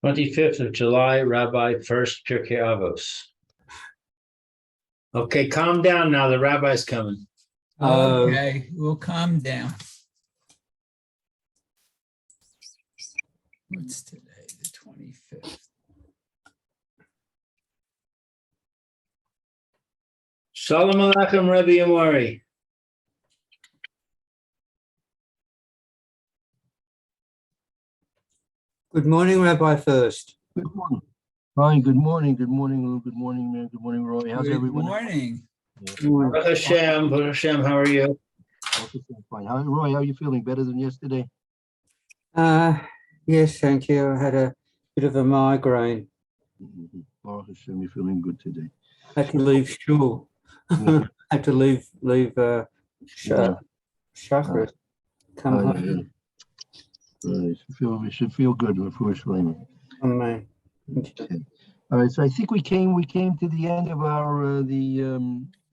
25th of July, Rabbi Furst, Pierke, Avos. Okay, calm down now. The rabbi's coming. Okay, we'll calm down. What's today? The 25th. Shalom Aleichem, Rabbi Amori. Good morning, Rabbi Furst. Good morning. Hi, good morning. Good morning, Lou. Good morning, man. Good morning, Roy. How's Good everyone? morning. Baruch Hashem, Baruch Hashem, how are you? Fine. Roy, how are you feeling? Better than yesterday? Yes, thank you. I had a bit of a migraine. Baruch Hashem, you're feeling good today. Had to leave shul. Yeah. Had to leave Shachar. Come home. We should feel good before Shlomo. Amen. Okay. All right. So I think we came to the end of our the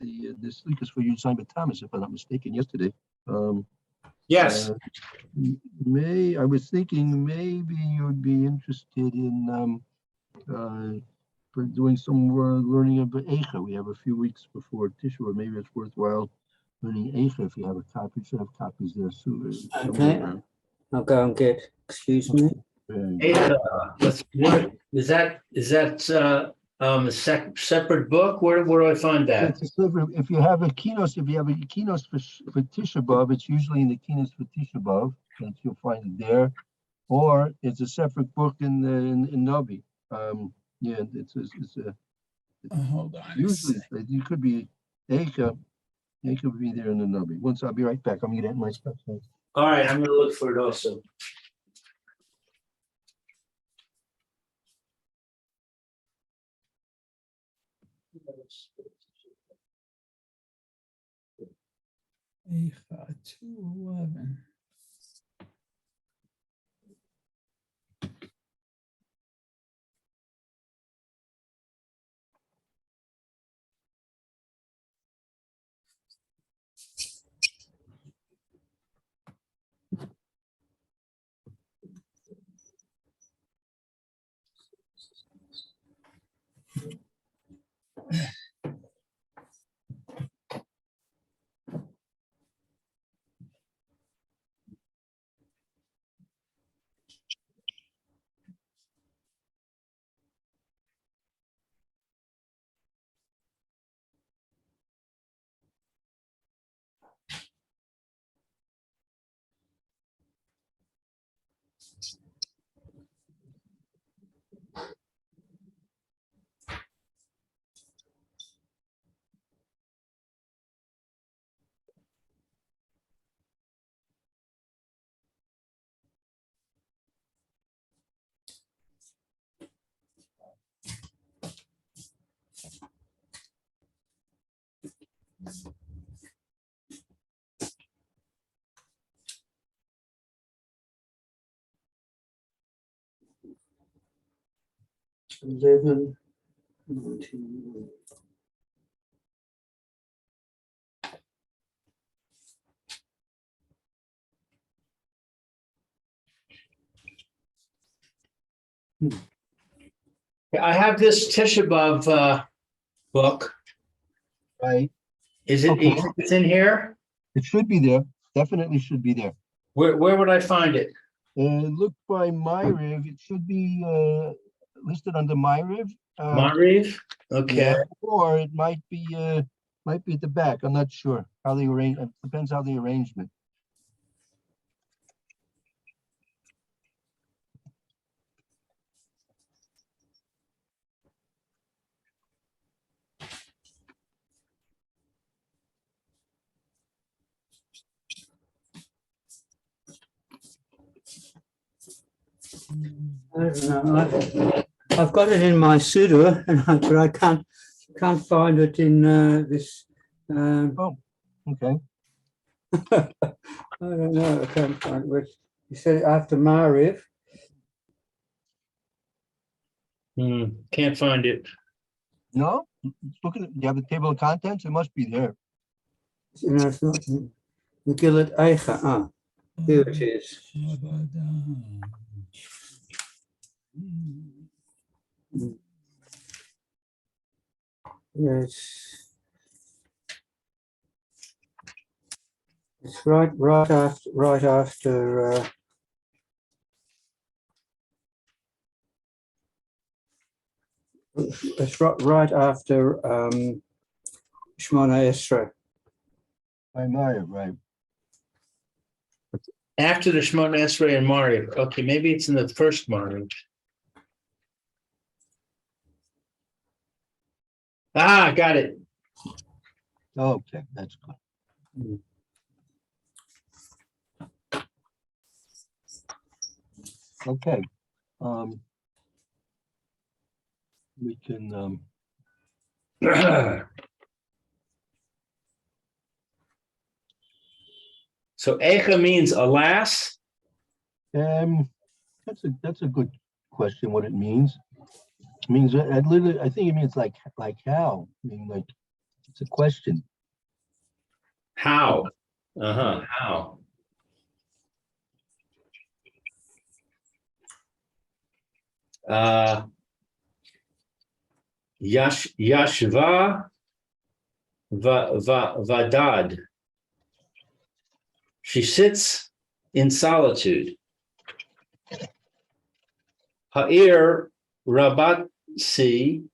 Slikas for Yud Zayin Thomas, if I'm not mistaken, yesterday. Yes. I was thinking maybe you'd be interested in for doing some more learning about Eicha. We have a few weeks before Tisha, or maybe it's worthwhile learning Eicha if you have a copy. You should have copies there soon. Okay. I'll go and get. Excuse me. What is that? Is that a separate book? Where do I find that? If you have a keynote for Tisha B'Av, it's usually in the keynotes for Tisha B'Av, and you'll find it there, or it's a separate book in Navi. Yeah, it's a. Hold on. Usually, you could be Eicha. Eicha would be there in the Navi. Once I'll be right back. I'm gonna get my stuff. All right, I'm going to look for it also. Eicha 2:11. I have this Tisha B'Av book. Right. Is it? Okay. It's in here. It should be there. Definitely should be there. Where would I find it? Look by Myriv. It should be listed under Myriv. Monreeve? Okay. Yeah, or it might be at the back. I'm not sure how they arrange. It depends how the arrangement. I don't know. I've got it in my pseudo, but I can't find it in this. Okay. I don't know. I can't find it. You said after Mariv. Can't find it. No, looking at, you have the table of contents. It must be there. No, it's not. Megillat Eicha. Ah, here it is. Yes. It's right after it's right after Shemona Esra. By Maya, right? After the Shemona Esrei and Mariv. Okay, maybe it's in the first Mariv. Ah, got it. Okay, that's good. Okay. We can, So Eicha means alas. that's a good question, what it means. It means, I literally, I think it means like how, I mean, like, it's a question. How? How? Yashva vadad. She sits in solitude. Ha'ir rabatsi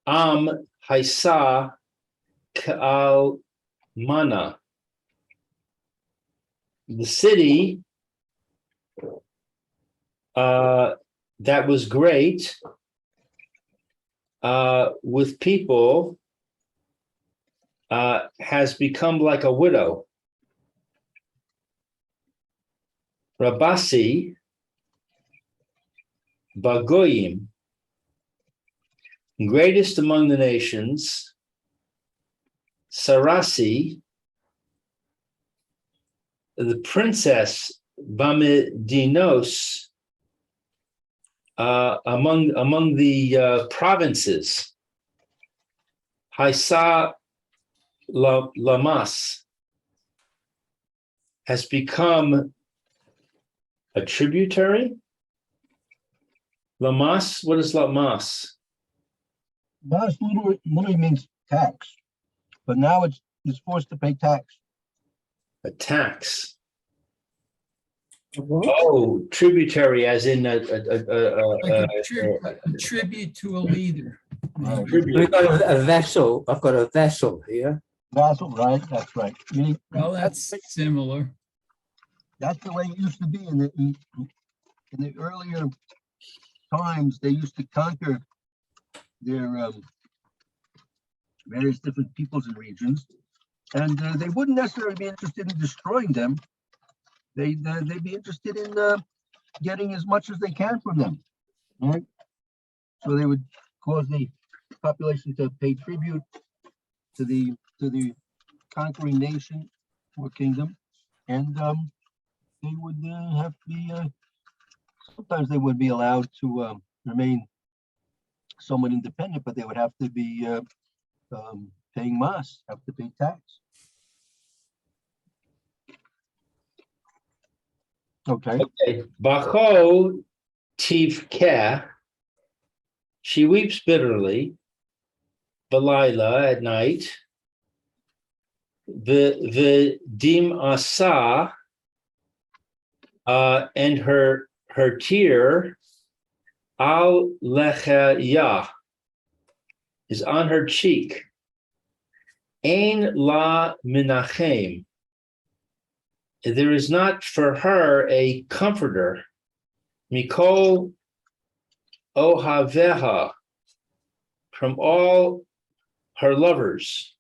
am haisa ka'al mana. The city that was great with people has become like a widow. Rabasi Bagoyim, greatest among the nations. Sarasi, the princess Bamidinos, among the provinces. Haisa Lamas has become a tributary. Lamas, what is Lamas? Mas literally means tax, but now it's forced to pay tax. A tax. What? Oh, tributary, as in Like a tribute to a leader. maybe. tribute. We've got a vessel. I've got a vessel here. Vassal, right? That's right. Well, that's similar. That's the way it used to be in the earlier times. They used to conquer their various different peoples and regions, and they wouldn't necessarily be interested in destroying them. They'd be interested in getting as much as they can from them, right? So they would cause the population to pay tribute to the conquering nation or kingdom, and they would have to be. Sometimes they would be allowed to remain somewhat independent, but they would have to be paying mas, have to pay tax. Okay. Okay. Bacho tivkeh, she weeps bitterly. Belila at night. The dim asa, and her tear al lechayah is on her cheek. Ein la menachem. There is not for her a comforter. Mikol ohaveha, from all her lovers.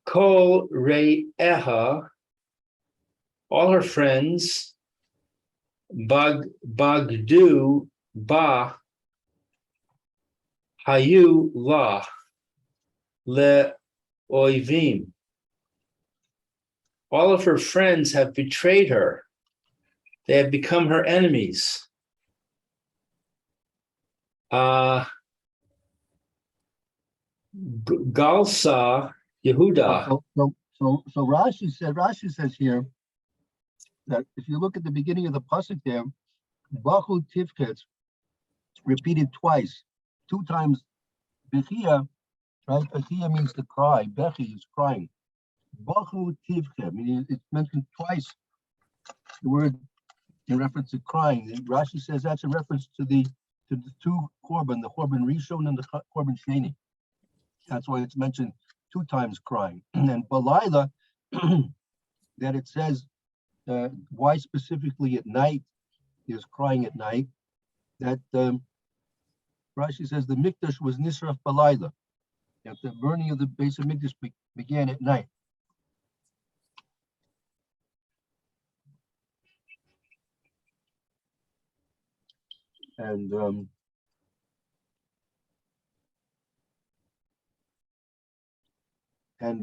Kol re'eha, all her friends. Bagdu ba hayu la le oivim. All of her friends have betrayed her. They have become her enemies. Galsa Yehuda. So Rashi says here that if you look at the beginning of the pasuk there, Bachu Tivket, repeated twice, 2 times. Bechia, right? Bechia means to cry. Bechi is crying. Bachu Tivket, meaning it's mentioned twice. The word in reference to crying. Rashi says that's a reference to the 2 korban, the korban rishon and the korban sheni. That's why it's mentioned 2 times crying. And then Balayla, that it says why specifically at night is crying at night. That Rashi says the mikdash was nisraf Balayla. That the burning of the base of mikdash began at night. And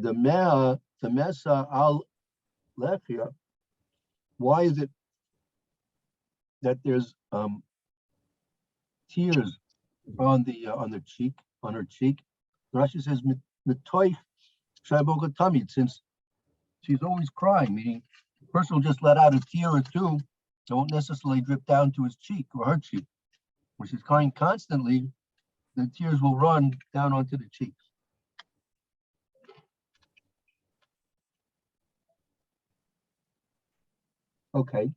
the Mesa al Lechia, why is it that there's tears on her cheek? Rashi says mitoich shaboga tamid, since she's always crying, meaning the person will just let out a tear or two, it won't necessarily drip down to his cheek or her cheek. When she's crying constantly, the tears will run down onto the cheeks. Okay.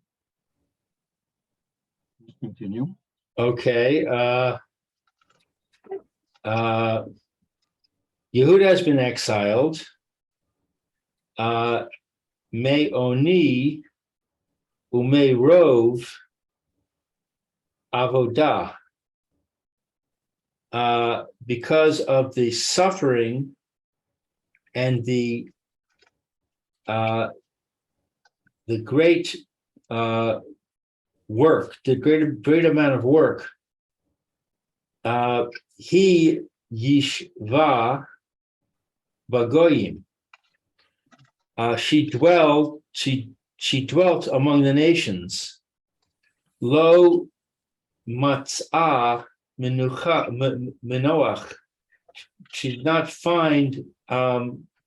Let's continue. Okay. Yehuda has been exiled. May Oni Umay Rov Avodah. Because of the suffering and the great work, the great amount of work, he yishva bagoyim. She dwelt among the nations. Lo matzah menoach. She did not find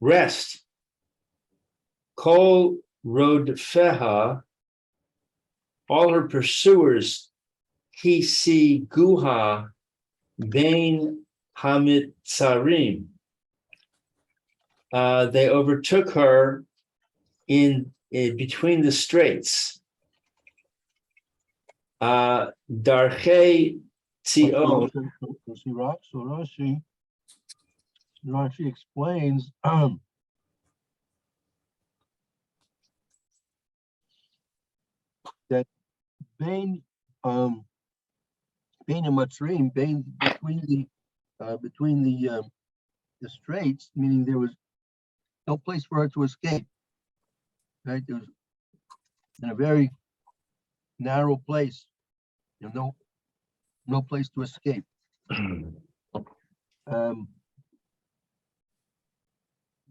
rest. Kol rodfeha, all her pursuers, hisi guha bein hamitzarim. They overtook her in between the straits. Darchei Tzion. So Rashi explains that Bain and Matrim, Bain between the straits, meaning there was no place for her to escape. Right, there was in a very narrow place, no place to escape.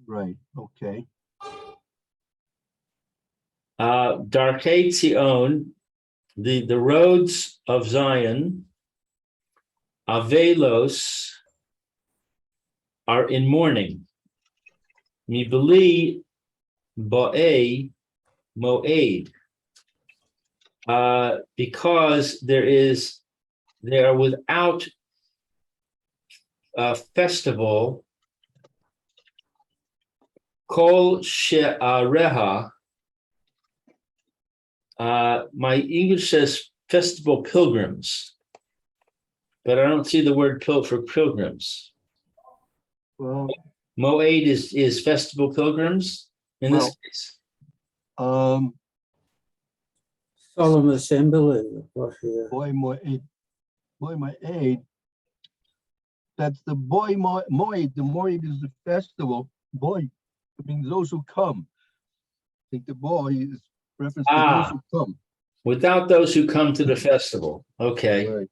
Right. Okay. Darkei Tzion, the roads of Zion, Avelos, are in mourning. Mibli Bo'ei Moed, because they are without a festival. Kol She'areha. My English says festival pilgrims, but I don't see the word for pilgrims. Well, Moed is festival pilgrims in this case. Solemn assembly. Boy Moed. That's the boy Moed. The Moed is the festival. Boy, I mean those who come. I think the boy is reference to those who come. Without those who come to the festival. Okay. Right.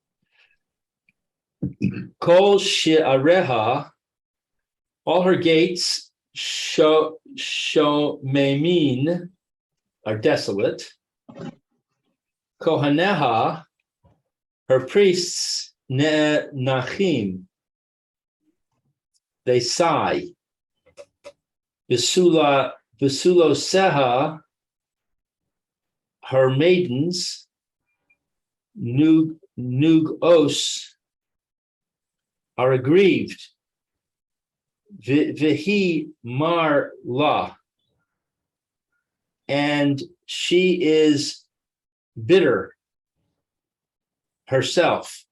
Kol She'areha, all her gates Shomemin are desolate. Kohaneha, her priests Nachim, they sigh. Besulo Seha, her maidens nugos are aggrieved. Vihi mar la, and she is bitter herself.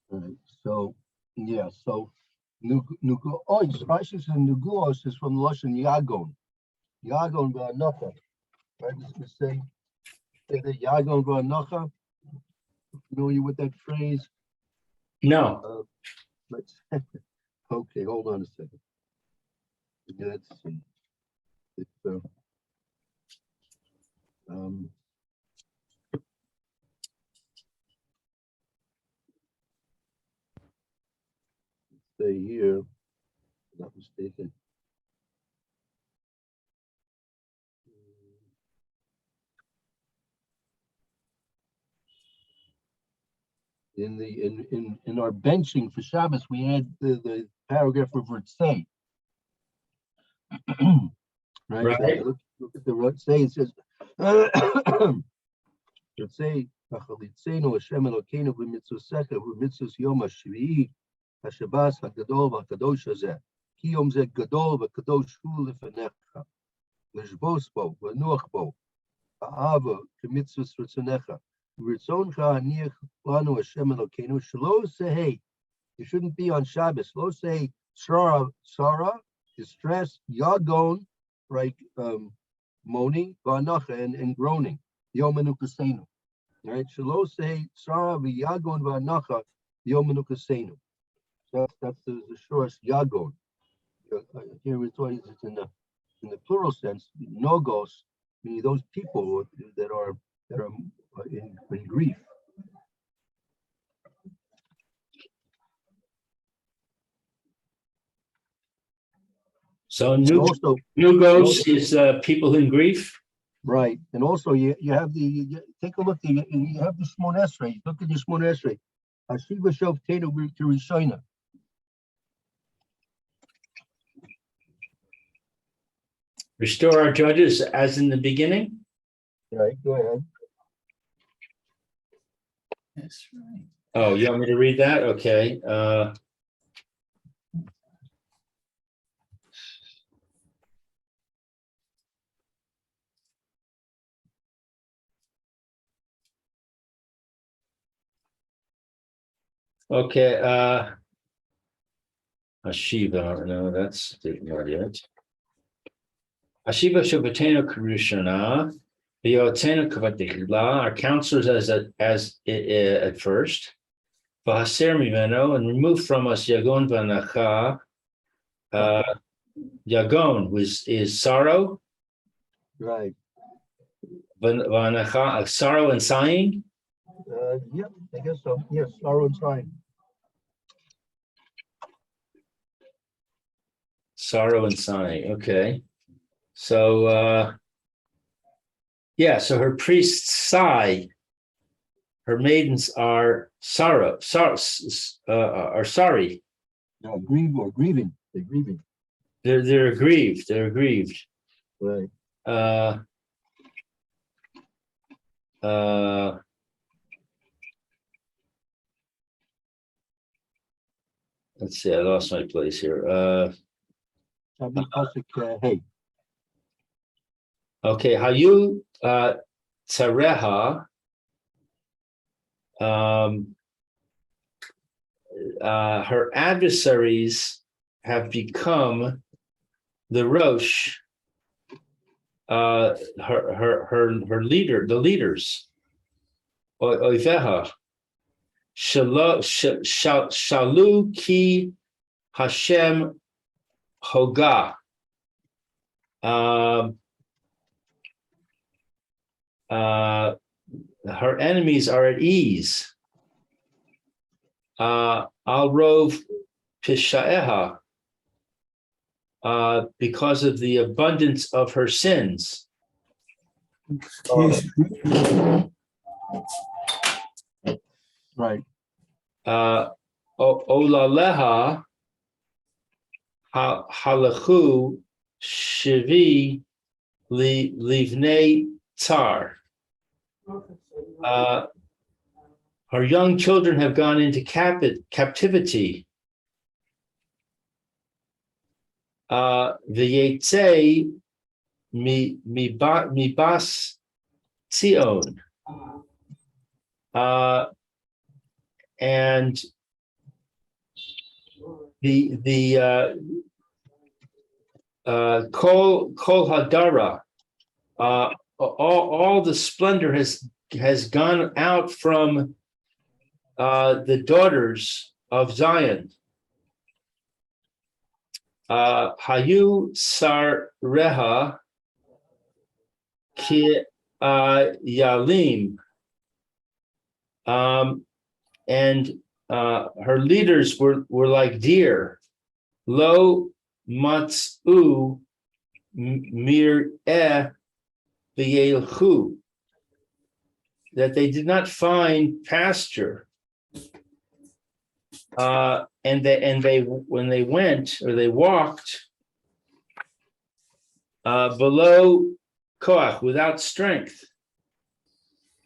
Right. So, yeah, so nuguos, Rashi says nuguos is from Lashon Yagon. Yagon v'anocha. Right, we say that Yagon v'anocha. Familiar with that phrase? No. Let's, okay, hold on a second. Let's see. It's, say here, if I'm not mistaken. In our benching for Shabbos, we had the paragraph of Ritzay. Right. So Right. look at the Ritzay. It says Ritzay Achalitzenu Hashem Elokeinu v'mitzosecha v'mitzos Yom HaShvi'i HaShabbos HaGadol v'HaKadosh Hazeh Ki Yom Zeh Gadol v'Kadosh Hu Lefanecha L'shbos Bo v'Nuach Bo Ha'ava K'mitzvos Ritzonecha Ritzoncha Haniach Lanu Hashem Elokeinu Shelo Sehei. You shouldn't be on Shabbos. Lo say Sarah, distress, Yagon, right? Moaning, Vanacha, and groaning. Yomanukasenu. Right? Shelo say Sarah v'Yagon Vanacha, Yomanukasenu. That's the shortest Yagon. Here we thought it's in the plural sense. Nogos, meaning those people that are in grief. So Also, nugos is people in grief. right, and also you have take a look. You have the Shmon Esrei. Look at the Shmon Esrei. Hashiva Shov Tenu to Rishona. Restore our judges as in the beginning. Right, go ahead. That's right. Oh, you want me to read that? Okay. Okay, Hashiva, no, that's not yet. Hashiva Shabbatenu Karushana, V'yotenu Kavatichla, our counselors as at first. V'haser mimeno, and remove from us Yagon V'anacha. Yagon is sorrow. Right. V'anacha, sorrow and sighing. Yep, I guess so. Yes, sorrow and sighing. Sorrow and sighing. Okay. So yeah, so her priests sigh. Her maidens are are sorry. No, grieving. They're grieving. They're aggrieved. They're aggrieved. Right. Let's see, I lost my place here. Hey. Okay, Hayu Tzareha. Her adversaries have become the Rosh, her leader, the leaders. Oiveha. Shalu ki Hashem Hoga. Her enemies are at ease. Al rov pishaeha, because of the abundance of her sins. Excuse me. Right. Olaleha halachu shivi livnei tzar. Her young children have gone into captivity. V'yetzei mibas Tzion. And the Kol Hadara, all the splendor has gone out from the daughters of Zion. Hayu Sareha Ki Yalim. And her leaders were like deer. Lo matzu mir'eh v'yelchu, that they did not find pasture. And they when they went or they walked below koach, without strength.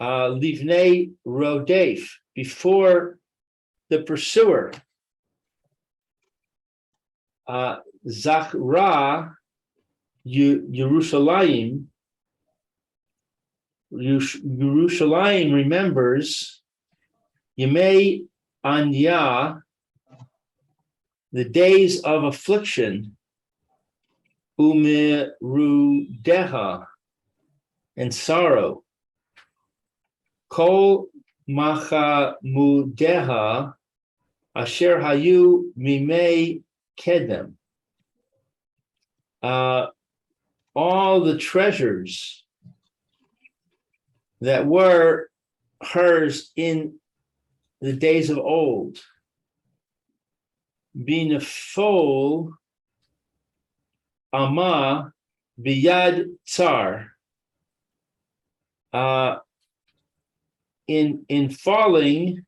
Livnei rodef, before the pursuer. Zachra Yerushalayim. Yerushalayim remembers Yemei Anya, the days of affliction, Umerudeha, and sorrow. Kol Machamudeha Asher Hayu Mimei Kedem. All the treasures that were hers in the days of old, Binafol Ama Biyad Tsar, in falling,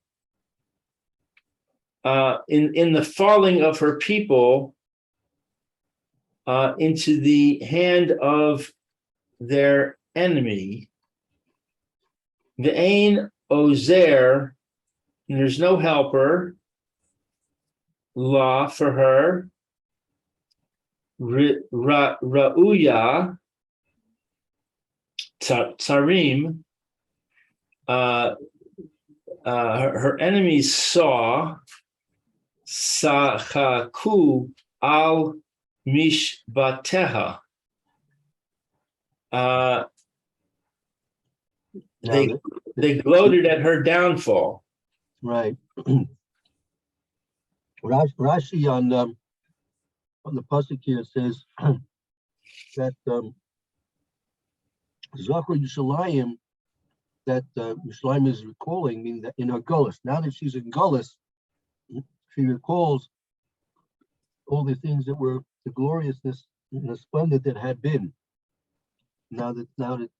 in the falling of her people into the hand of their enemy, the Ain Ozer, and there's no helper, law for her, Ra'uya, Tsarim, her enemies saw, Sachaku al Mishbateha. They gloated at her downfall. Right. Rashi on the pasuk here says that Zachar Yushalayim, that Yushalayim is recalling, meaning that in her gullus. Now that she's in gullus, she recalls all the things that were the gloriousness and the splendor that had been. Now that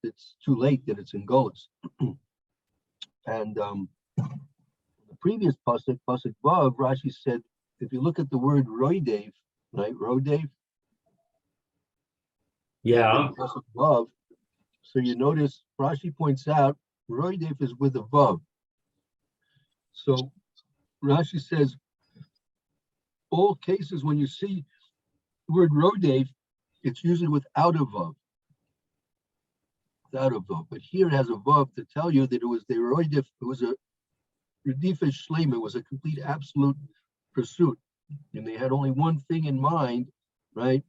it's too late, that it's in gullus. And the previous pasuk Vav, Rashi said, if you look at the word roidev, right, rodev. Yeah. Pasuk Vav. So you notice Rashi points out roidev is with a vav. So Rashi says, all cases when you see the word rodev, it's usually without a vav. Without a vav. But here it has a vav to tell you that it was the roidev, it was a Redifa Shleim, it was a complete absolute pursuit. And they had only one thing in mind, right?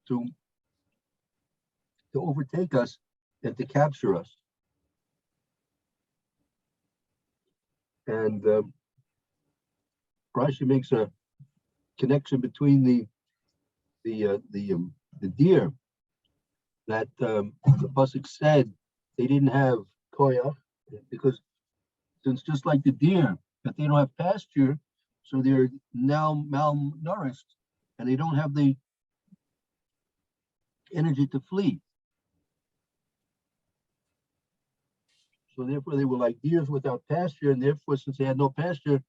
To overtake us and to capture us. And Rashi makes a connection between the deer that the pasuk said they didn't have koyach, because since just like the deer, that they don't have pasture, so they're now malnourished and they don't have the energy to flee. So therefore they were like deers without pasture, and therefore since they had no pasture,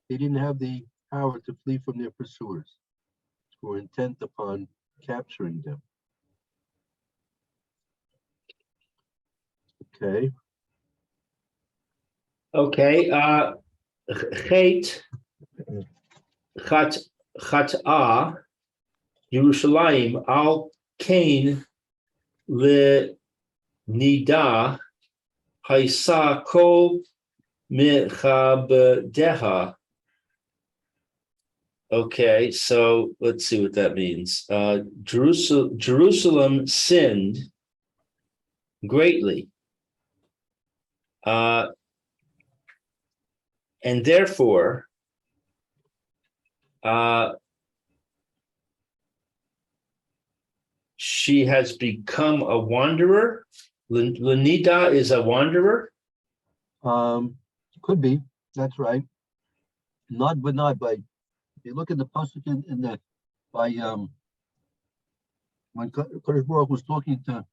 they didn't have the power to flee from their pursuers who were intent upon capturing them. Okay. Okay, Chet, Chat'ah, Yerushalayim, Al Kain, Le Nida, Haisa Kol Mechabdeha. Okay, so let's see what that means. Jerusalem sinned greatly. And therefore, she has become a wanderer. Lenida is a wanderer. Could be. That's right. Not, but not by. If you look at the pasuk in the by when Kodesh Baruch was talking to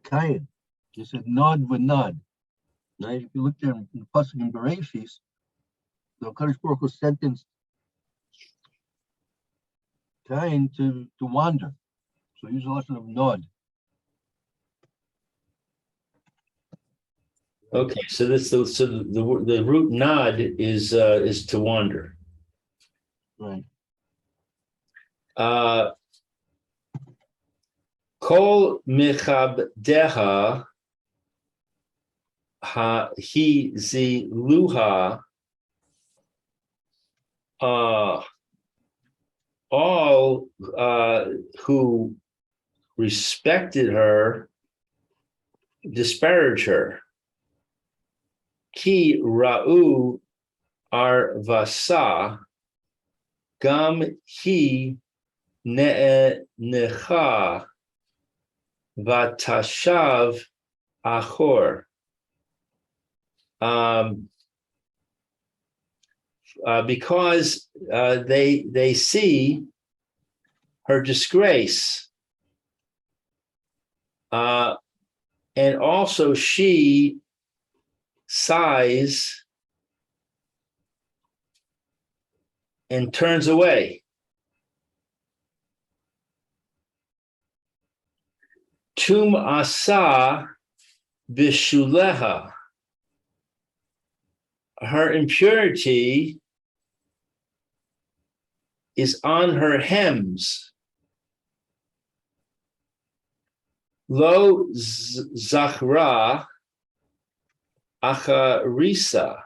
Cain, he said nod v'nod. Right? If you look there in the pasuk in Bereshis, the Kodesh Baruch was sentenced Cain to wander. So use a lesson of nod. Okay, so the root nod is to wander. Right. Kol mechabdeha ha hi ziluha. All who respected her disparage her. Ki ra'u arvasa gam hi ne'enecha vatashav achor. Because they see her disgrace, and also she sighs and turns away. Tum asa bishuleha. Her impurity is on her hems. Lo zachra acharisa.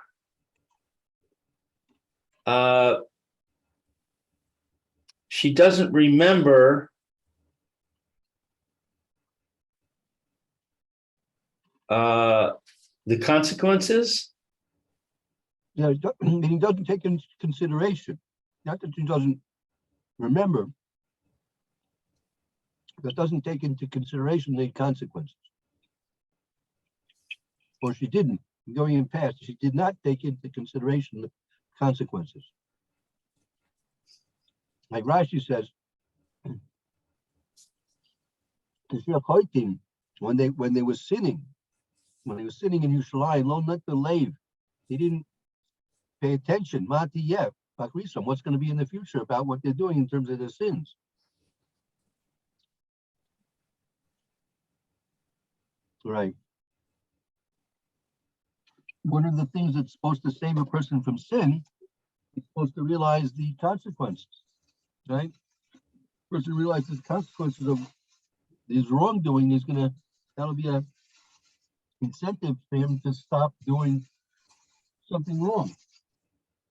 She doesn't remember the consequences. Yeah, he doesn't take into consideration. Not that he doesn't remember, but doesn't take into consideration the consequences. Or she didn't. Going in past, she did not take into consideration the consequences. Like Rashi says, when they were sinning, when they were sinning in Yerushalayim, lo not believe, they didn't pay attention. Mati yev, what's going to be in the future about what they're doing in terms of their sins. Right. One of the things that's supposed to save a person from sin is supposed to realize the consequences. Right? Person realizes the consequences of his wrongdoing, that'll be a incentive for him to stop doing something wrong.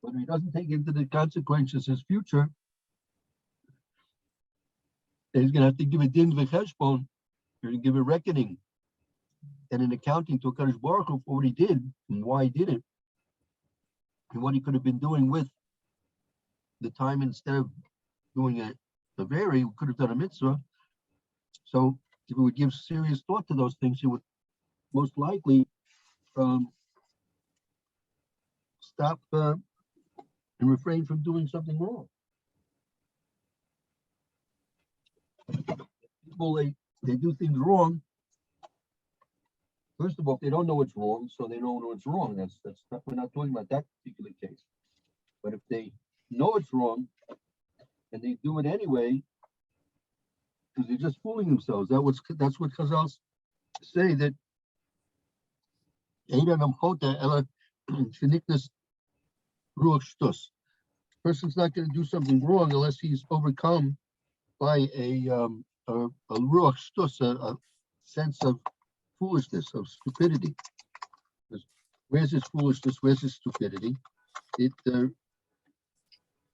But if he doesn't take into the consequences his future, he's going to have to give a din v'cheshbon, or give a reckoning and an accounting to HaKadosh Baruch Hu for what he did and why he did it, and what he could have been doing with the time. Instead of doing a very, he could have done a mitzvah. So if he would give serious thought to those things, he would most likely stop and refrain from doing something wrong. People, they do things wrong. First of all, if they don't know it's wrong, so they don't know it's wrong. That's not, we're not talking about that particular case. But if they know it's wrong and they do it anyway, because they're just fooling themselves. That's what Chazal say, that Eina namchota ela sheniknas ruach shtus. Person's not going to do something wrong unless he's overcome by a ruach shtus, a sense of foolishness, of stupidity. Where's his foolishness? Where's his stupidity? It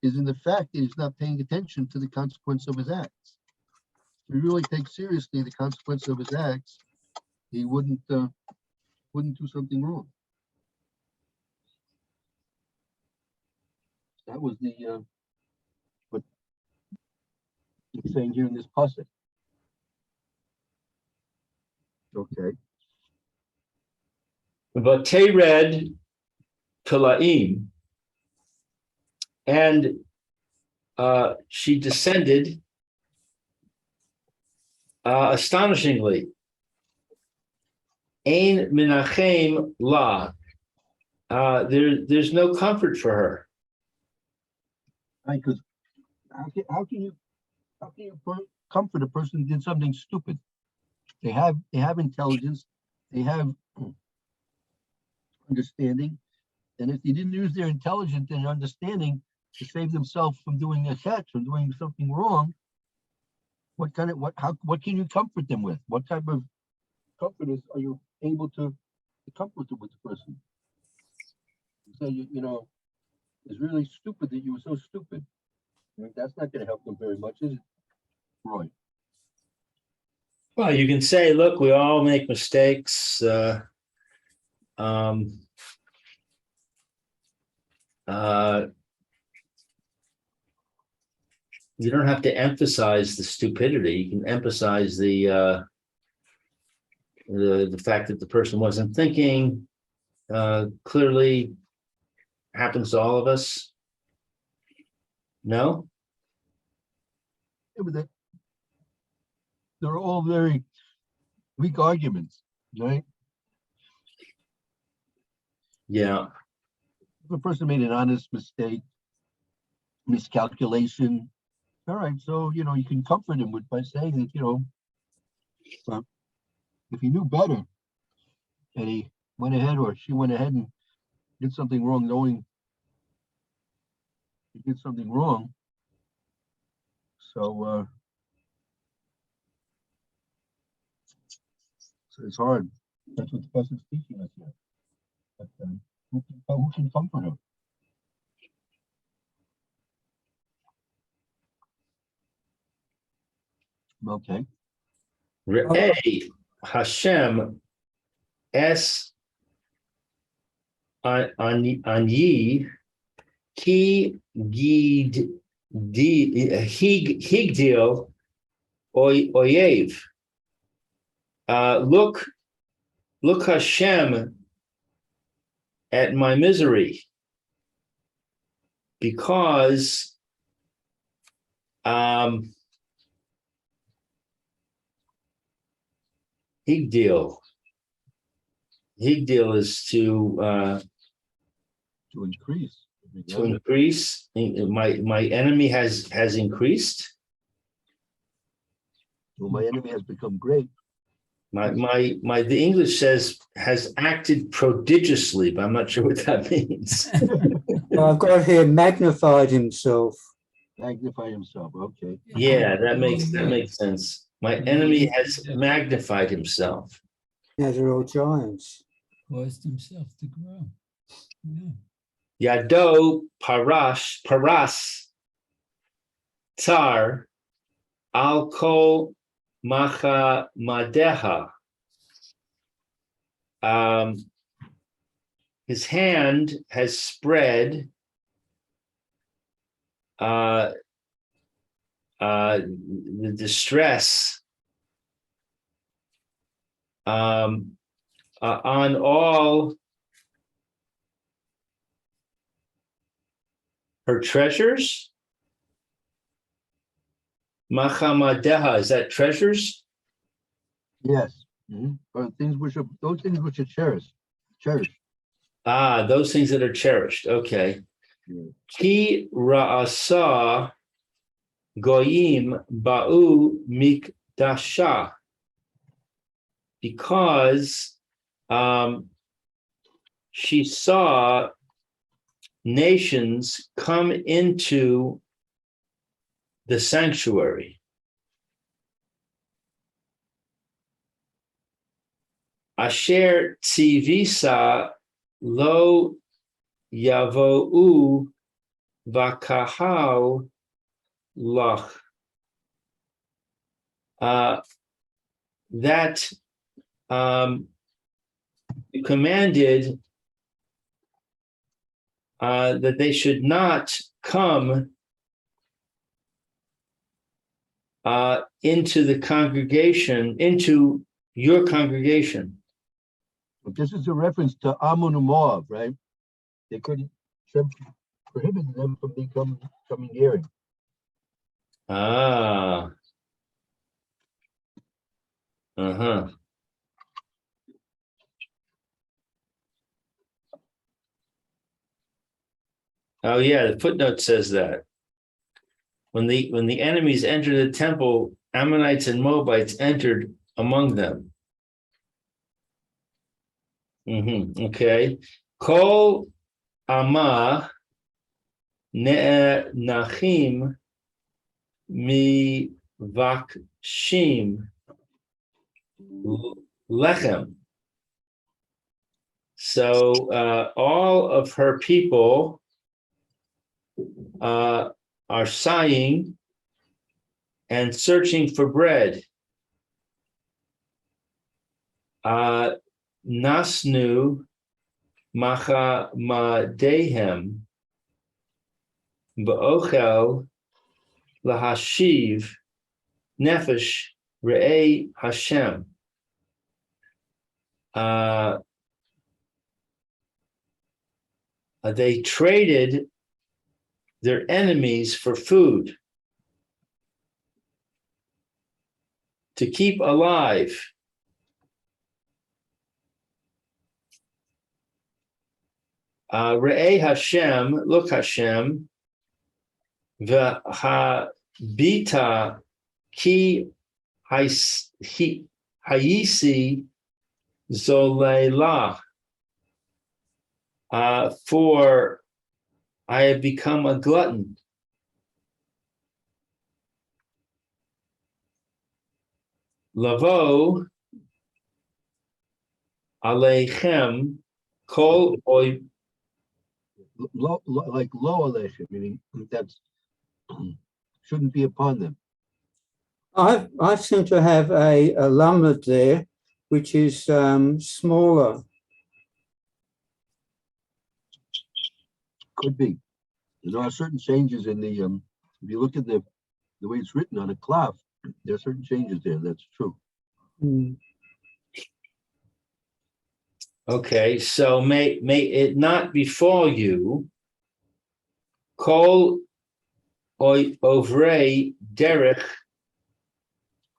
is in the fact that he's not paying attention to the consequence of his acts. If he really takes seriously the consequence of his acts, he wouldn't do something wrong. That was the what it's saying here in this passage. Okay. Vatered Tolaim, and she descended astonishingly. Ein Menachem La. There's no comfort for her. Right, because how can you comfort a person who did something stupid? They have intelligence, they have understanding, and if they didn't use their intelligence and understanding to save themselves from doing a chet, from doing something wrong, what can you comfort them with? What type of comfort are you able to comfort them with the person? You say it's really stupid that you were so stupid. That's not going to help them very much, is it, Roy? Well, you can say, look, we all make mistakes. You don't have to emphasize the stupidity. You can emphasize the fact that the person wasn't thinking clearly. Happens to all of us. No? Yeah, but they're all very weak arguments, right? Yeah. If a person made an honest mistake, miscalculation, all right, so you can comfort him by saying that if he knew better and he went ahead or she went ahead and did something wrong, knowing he did something wrong. So it's hard. That's what the person's teaching us here. But who can comfort her? Okay. Re'eh Hashem es anyi ki higdil oyev. Look Hashem at my misery, because Higdil is to increase. to increase. My enemy has increased. Well, my enemy has become great. The English says has acted prodigiously, but I'm not sure what that means. Well, I've got here magnified himself. Magnify himself. Okay. Yeah, that makes sense. My enemy has magnified himself. Yeah, they're all giants. Caused himself to grow. Yeah. Yado paras tsar al kol macha madeha. His hand has spread the distress on all her treasures. Mahamadeha, is that treasures? Yes. Mm-hmm. Or those things which are cherished. Ah, those things that are cherished. Okay. Ki ra'asa goyim ba'u mikdasha. Because she saw nations come into the sanctuary. Asher tzivisa lo yavo'u vakahal lach. That commanded that they should not come into the congregation, into your congregation. But this is a reference to Ammon and Moab, right? They couldn't, Shem prohibited them from coming here. Ah. Uh-huh. Oh yeah, the footnote says that. When the enemies entered the temple, Ammonites and Moabites entered among them. Okay. Kol Ama Ne'nachim Mi Vakshim Lechem. So all of her people are sighing and searching for bread. Nasnu macha madehem ba'ochel lahashiv nefesh re'ei Hashem. They traded their enemies for food to keep alive. Re'ei Hashem, look Hashem, v'habita ki hayisi zoleila, for I have become a glutton. Lavo aleichem kol oy. Like lo aleichem, meaning that's shouldn't be upon them. I seem to have a lamed there, which is smaller. Could be. There are certain changes in the if you look at the way it's written on a cloth, there are certain changes there. That's true. Okay, so may it not befall you, kol ovrei derech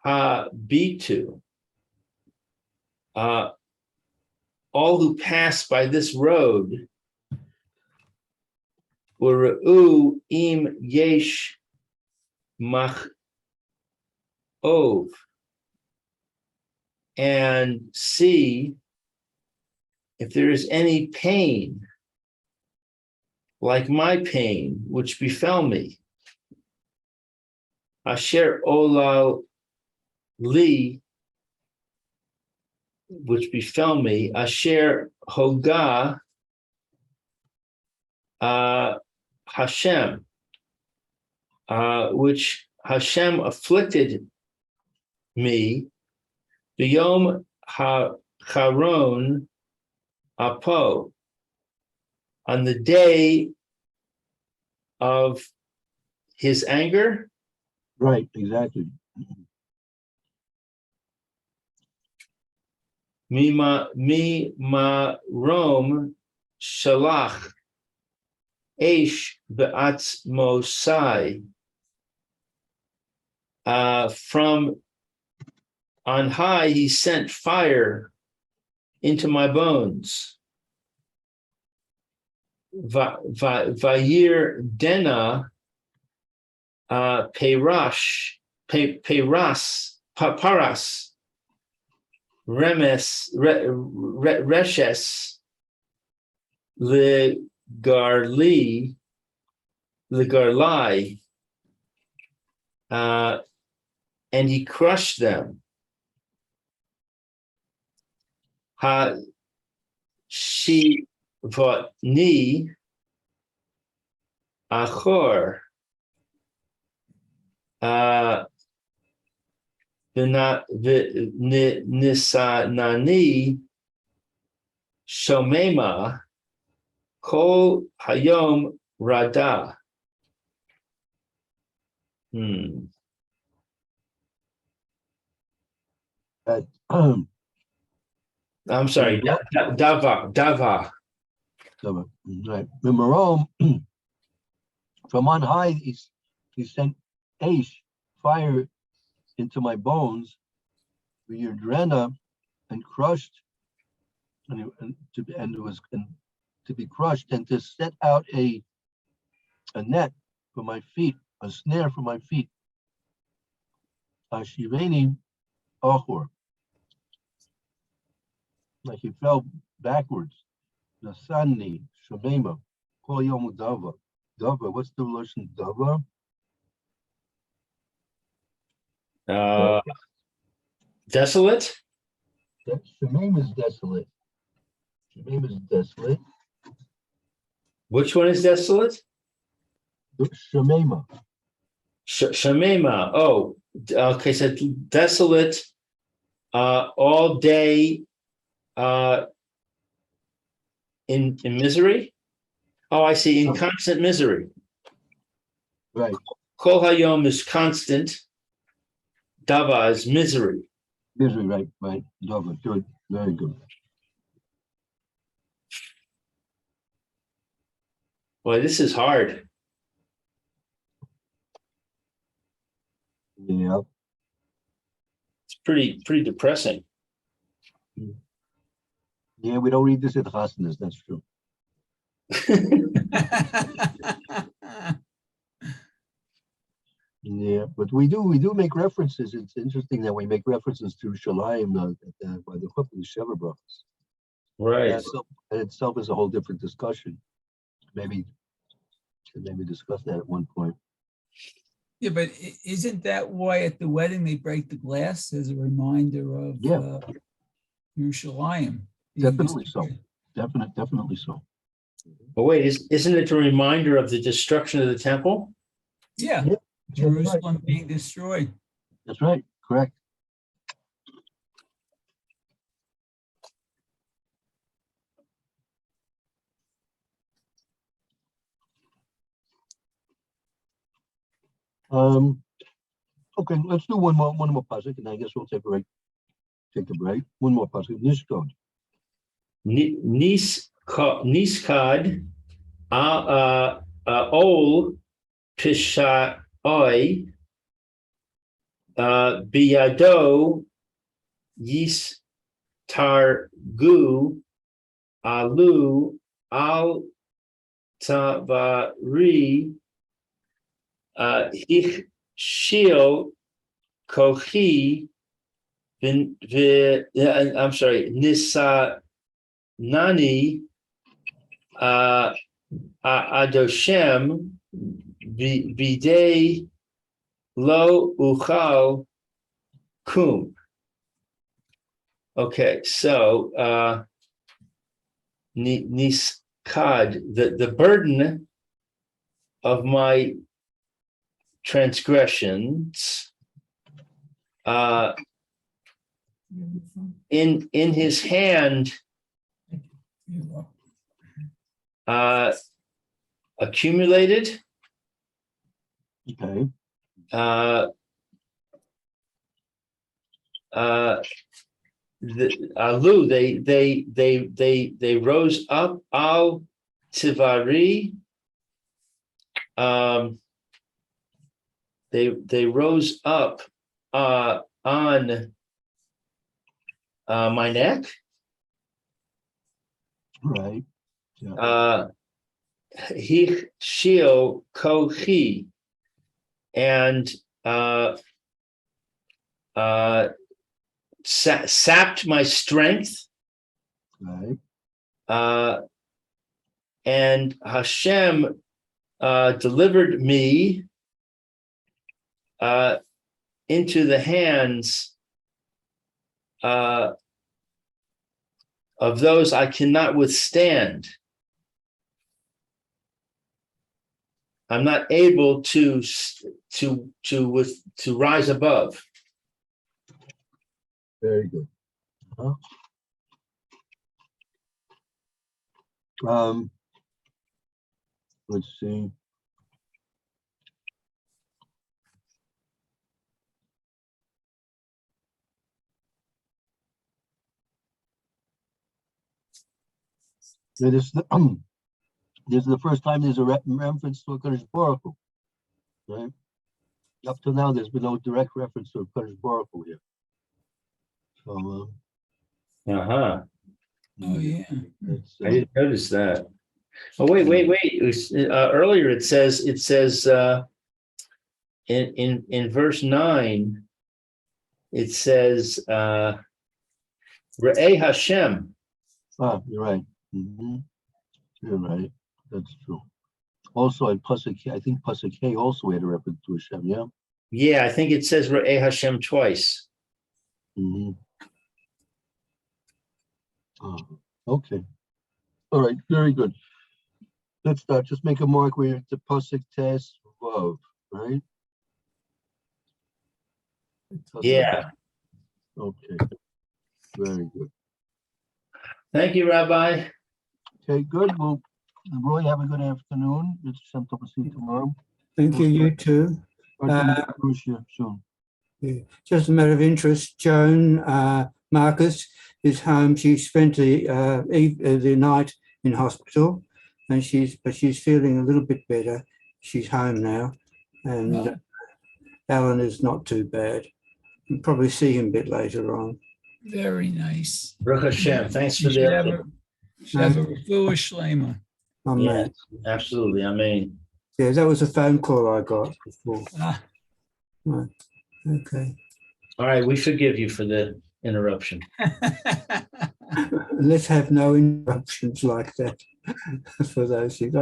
habitu, all who pass by this road, u're'u im yesh machov, and see if there is any pain, like my pain, which befell me. Asher olal li, which befell me. Asher hoga Hashem, which Hashem afflicted me. B'yom hacharon apo, on the day of his anger. Right, exactly. Mi Rome shalach eish be'atzmosai, from on high he sent fire into my bones. Vayir dena paras remes reshes Ligarli, Ligarli, and he crushed them. Ha Shivotni Achor Nisanani Shomema Kol Hayom Rada. That, I'm sorry, Dava. right. The Marom, from on high, he sent fire into my bones, your drena, and crushed, and it was to be crushed, and to set out a net for my feet, a snare for my feet. Ashiveni Achor. Like he fell backwards. Nasani Shomema. Kol Yom Dava. Dava, what's the relation? Dava? Desolate? Shemem is desolate. Shemem is desolate. Which one is desolate? Shemema. Shemema. Oh, okay. So desolate all day in misery. Oh, I see. In constant misery. Right. Kol hayom is constant. Dava is misery. Misery, right. Dava, good. Very good. Boy, this is hard. Yeah. It's pretty depressing. Yeah, we don't read this at Chasnas, that's true. Yeah, but we do make references. It's interesting that we make references to Shalayim by the Chuppah and the Sheva Brachos. Right. That itself is a whole different discussion. Maybe discuss that at one point. Yeah, but isn't that why at the wedding they break the glass as a reminder of Yerushalayim? Definitely so. Definitely so. But wait, isn't it a reminder of the destruction of the temple? Yeah, Yeah, Jerusalem right. being destroyed. That's right. Correct. Okay, let's do one more pasuk, and I guess we'll take a break. One more pasuk. Nishkod. Niskad ol pishai biyado yis targu alu al tavari ich shil kochi I'm sorry, nisa nani adoshem bidei lo uchal kum. Okay, so niskad, the burden of my transgressions in his hand accumulated. Okay. They rose up al tivari. They rose up on my neck. Right. Hich shio kochi, and sapped my strength. Right. And Hashem delivered me into the hands of those I cannot withstand. I'm not able to rise above. Very good. Let's see. Now, this is the first time there's a reference to a Kadosh Baruch Hu, right? Up till now, there's been no direct reference to a Kadosh Baruch Hu here. So, Oh, yeah. it's, I didn't notice that. Oh, wait. It was, earlier it says in verse 9, it says Re'eh Hashem. you're right. You're right. That's true. Also, in Pasuk, I think Pasuk K also had a reference to Hashem. Yeah. Yeah, I think it says Re'eh Hashem twice. Okay. All right. Very good. Let's start. Just make a mark where it's a Pasuk test above, right? Yeah. Okay. Very good. Thank you, Rabbi. Okay, good. Well, Roy, have a good afternoon. It's Shem Tov, see you tomorrow. Thank you, you too. Soon. Yeah. Just a matter of interest, Joan Marcus is home. She spent the night in hospital, and she's feeling a little bit better. She's home now, and Alan is not too bad. You'll probably see him a bit later on. Very nice. Baruch Hashem. Thanks for Should have the. a refuah shlema. Yeah, absolutely. I mean, Yeah, that was a phone call I got before. Ah. Right. Okay. all right, we forgive you for the interruption. Let's have no interruptions like that for those things.